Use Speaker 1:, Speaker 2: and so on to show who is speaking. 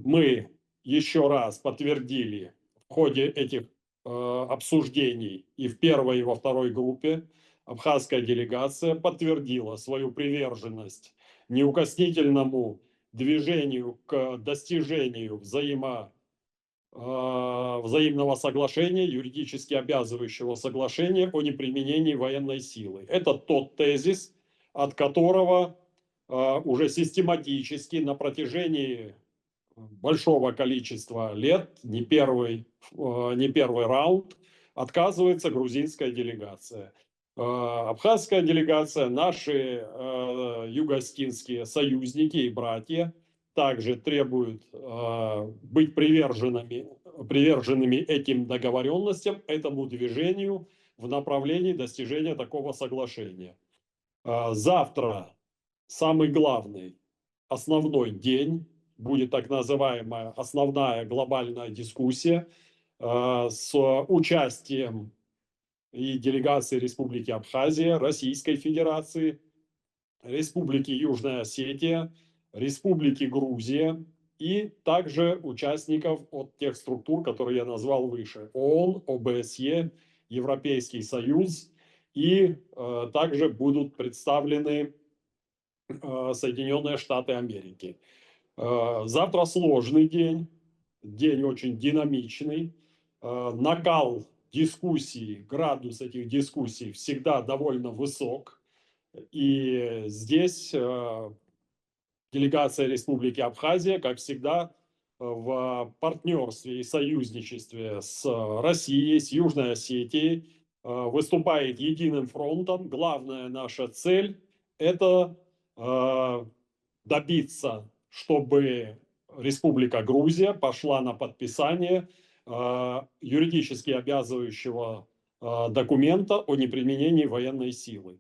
Speaker 1: Мы еще раз подтвердили в ходе этих обсуждений и в первой, и во второй группе, абхазская делегация подтвердила свою приверженность неукоснительному движению к достижению взаимного соглашения, юридически обязывающего соглашения о неприменении военной силы. Это тот тезис, от которого уже систематически на протяжении большого количества лет, не первый раунд, отказывается грузинская делегация. Абхазская делегация, наши юго-осетинские союзники и братья также требуют быть приверженными этим договоренностям, этому движению в направлении достижения такого соглашения. Завтра самый главный, основной день, будет так называемая основная глобальная дискуссия с участием и делегации Республики Абхазия, Российской Федерации, Республики Южная Осетия, Республики Грузия и также участников от тех структур, которые я назвал выше: ООН, ОБСЕ, Европейский Союз, и также будут представлены Соединенные Штаты Америки. Завтра сложный день, день очень динамичный. Накал дискуссий, градус этих дискуссий всегда довольно высок. И здесь делегация Республики Абхазия, как всегда, в партнерстве и союзничестве с Россией, с Южной Осетией, выступает единым фронтом. Главная наша цель – это добиться, чтобы Республика Грузия пошла на подписание юридически обязывающего документа о неприменении военной силы.